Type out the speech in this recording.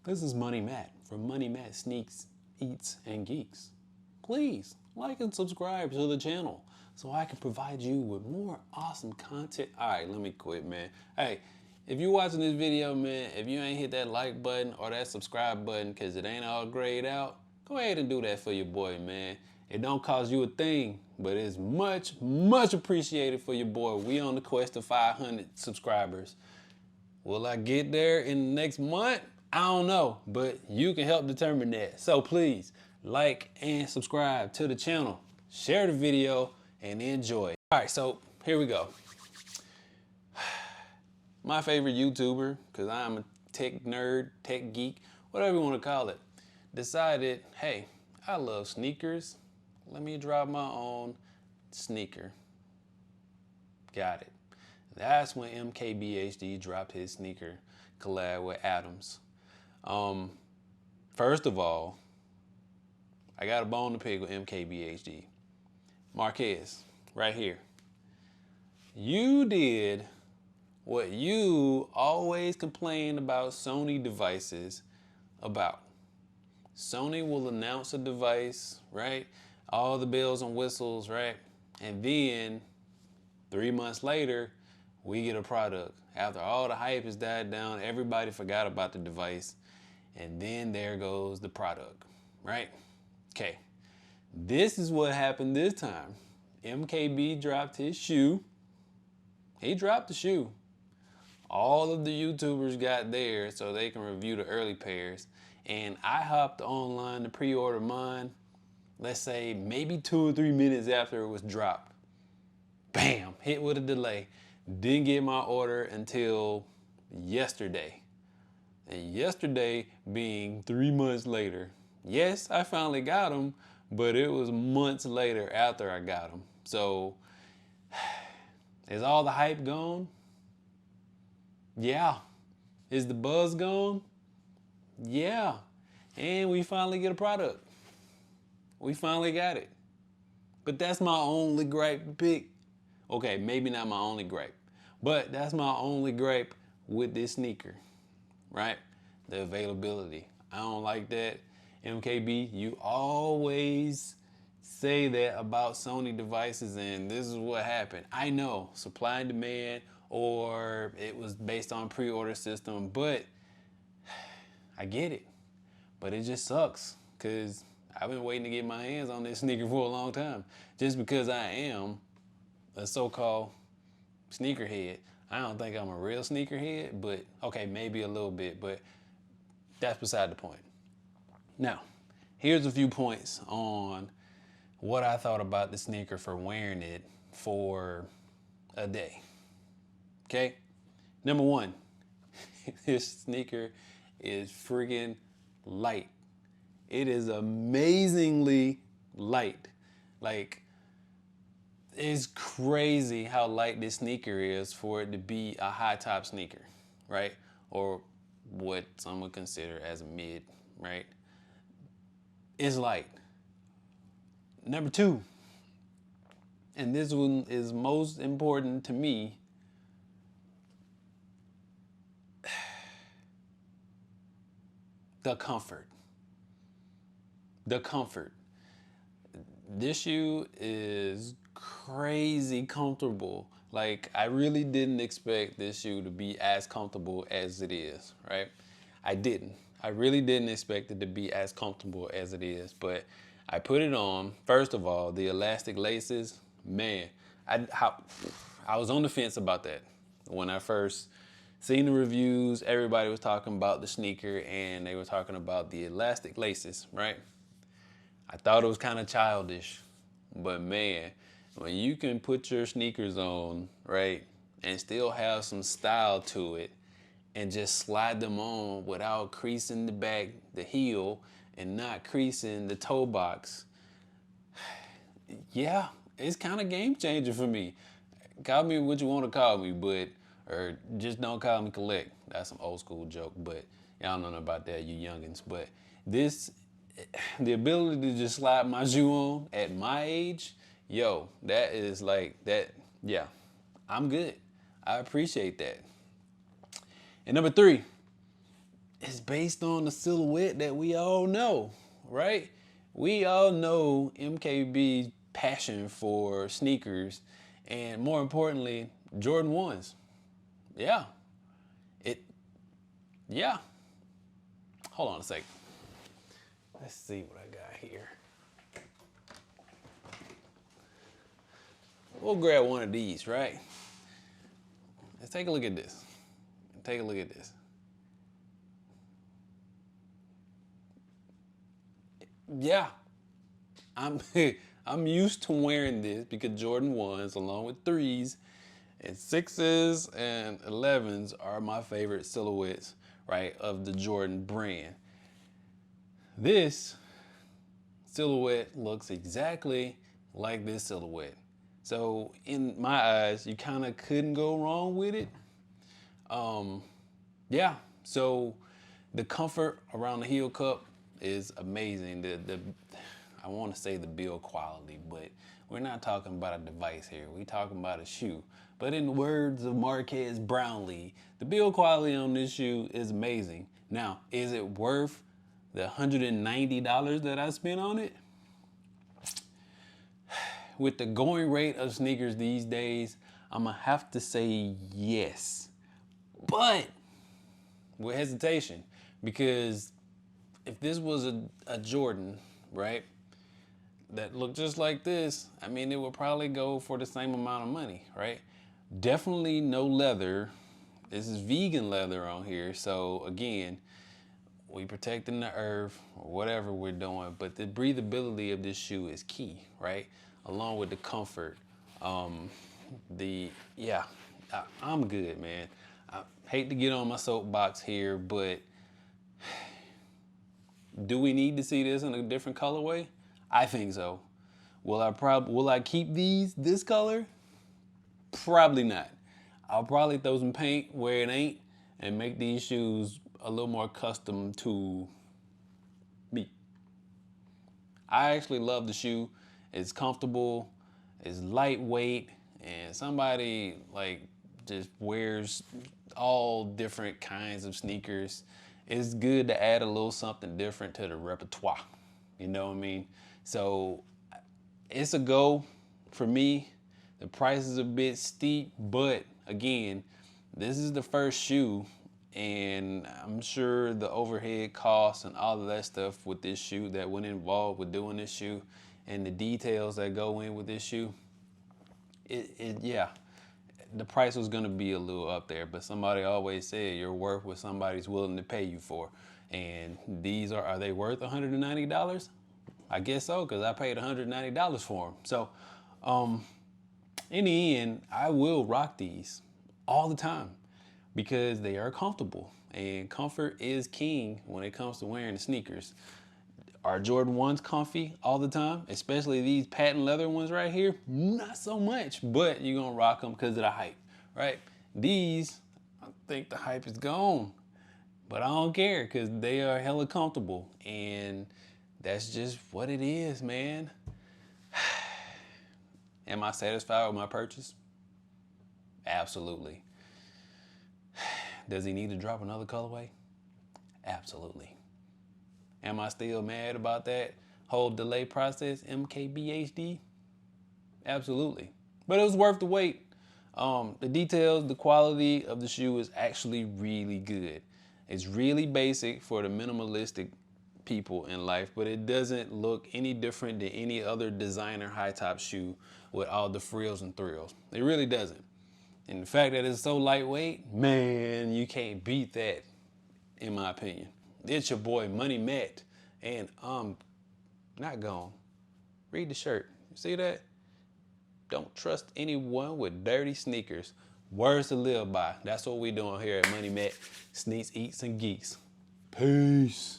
This is Money Matt from Money Matt Sneaks, Eats, and Geeks. Please like and subscribe to the channel so I can provide you with more awesome content. All right, let me quit, man. Hey, if you're watching this video, man, if you ain't hit that like button or that subscribe button because it ain't all grayed out, go ahead and do that for your boy, man. It don't cost you a thing, but it's much, much appreciated for your boy. We on the quest to 500 subscribers. Will I get there in the next month? I don't know, but you can help determine that. So please like and subscribe to the channel, share the video, and enjoy. All right, so here we go. My favorite YouTuber, because I'm a tech nerd, tech geek, whatever you want to call it, decided, hey, I love sneakers. Let me drop my own sneaker. Got it. That's when MKBHD dropped his sneaker collab with ATOMS. First of all, I got a bone to pick with MKBHD. Marquez, right here. You did what you always complain about Sony devices about. Sony will announce a device, right? All the bells and whistles, right? And then 3 months later, we get a product. After all the hype has died down, everybody forgot about the device, and then there goes the product, right? Okay, this is what happened this time. MKB dropped his shoe. He dropped the shoe. All of the YouTubers got theirs so they can review the early pairs, and I hopped online to pre-order mine, let's say maybe 2 or 3 minutes after it was dropped. Bam, hit with a delay. Didn't get my order until yesterday. And yesterday being 3 months later. Yes, I finally got them, but it was months later after I got them. So, is all the hype gone? Yeah. Is the buzz gone? Yeah. And we finally get a product. We finally got it. But that's my only gripe pick. Okay, maybe not my only gripe, but that's my only gripe with this sneaker, right? The availability. I don't like that. MKB, you always say that about Sony devices, and this is what happened. I know, supply and demand, or it was based on pre-order system, but I get it. But it just sucks, because I've been waiting to get my hands on this sneaker for a long time. Just because I am a so-called sneakerhead. I don't think I'm a real sneakerhead, but okay, maybe a little bit, but that's beside the point. Now, here's a few points on what I thought about the sneaker for wearing it for a day. Okay? Number one, this sneaker is friggin' light. It is amazingly light. Like, it's crazy how light this sneaker is for it to be a high top sneaker, right? Or what some would consider as a mid, right? It's light. Number two, and this one is most important to me, the comfort. The comfort. This shoe is crazy comfortable. Like, I really didn't expect this shoe to be as comfortable as it is, right? I didn't. I really didn't expect it to be as comfortable as it is, but I put it on. First of all, the elastic laces, man, I was on the fence about that. When I first seen the reviews, everybody was talking about the sneaker and they were talking about the elastic laces, right? I thought it was kind of childish, but man, when you can put your sneakers on, right, and still have some style to it and just slide them on without creasing the back, the heel, and not creasing the toe box, yeah, it's kind of game changer for me. Call me what you want to call me, but, or just don't call me collect. That's some old school joke, but y'all don't know about that, you youngins. But this, the ability to just slide my shoe on at my age, yo, that is like that. Yeah, I'm good. I appreciate that. And number three, is based on the silhouette that we all know, right? We all know MKB's passion for sneakers and, more importantly, Jordan 1s. Yeah. Yeah. Hold on a second. Let's see what I got here. We'll grab one of these, right? Let's take a look at this. Take a look at this. Yeah, I'm I'm used to wearing this because Jordan 1s along with 3s and 6s and 11s are my favorite silhouettes, right, of the Jordan brand. This silhouette looks exactly like this silhouette. So in my eyes, you kind of couldn't go wrong with it. Yeah, so the comfort around the heel cup is amazing. I want to say the build quality, but we're not talking about a device here. We're talking about a shoe. But in the words of Marquez Brownlee, the build quality on this shoe is amazing. Now, is it worth the $190 that I spent on it? With the going rate of sneakers these days, I'm gonna have to say yes. But with hesitation, because if this was a Jordan, right, that looked just like this, I mean, it would probably go for the same amount of money, right? Definitely no leather. This is vegan leather on here. So again, we protecting the earth or whatever we're doing, but the breathability of this shoe is key, right? Along with the comfort. I'm good, man. I hate to get on my soapbox here, but do we need to see this in a different colorway? I think so. Will I keep this color? Probably not. I'll probably throw some paint where it ain't and make these shoes a little more custom to me. I actually love the shoe. It's comfortable, it's lightweight, and somebody like just wears all different kinds of sneakers. It's good to add a little something different to the repertoire. You know what I mean? So it's a go for me. The price is a bit steep, but again, this is the first shoe, and I'm sure the overhead costs and all of that stuff with this shoe that went involved with doing this shoe and the details that go in with this shoe, yeah, the price was gonna be a little up there, but somebody always said you're worth what somebody's willing to pay you for. And these are they worth $190? I guess so, because I paid $190 for them. So in the end, I will rock these all the time because they are comfortable, and comfort is king when it comes to wearing the sneakers. Are Jordan 1s comfy all the time? Especially these patent leather ones right here? Not so much, but you're gonna rock them because of the hype, right? These, I think the hype is gone, but I don't care because they are hella comfortable, and that's just what it is, man. Am I satisfied with my purchase? Absolutely. Does he need to drop another colorway? Absolutely. Am I still mad about that whole delay process, MKBHD? Absolutely. But it was worth the wait. The details, the quality of the shoe is actually really good. It's really basic for the minimalistic people in life, but it doesn't look any different than any other designer high top shoe with all the frills and thrills. It really doesn't. And the fact that it's so lightweight, man, you can't beat that, in my opinion. It's your boy Money Matt, and I'm not gone. Read the shirt. You see that? Don't trust anyone with dirty sneakers. Words to live by. That's what we doing here at Money Matt Sneaks, Eats, and Geeks. Peace.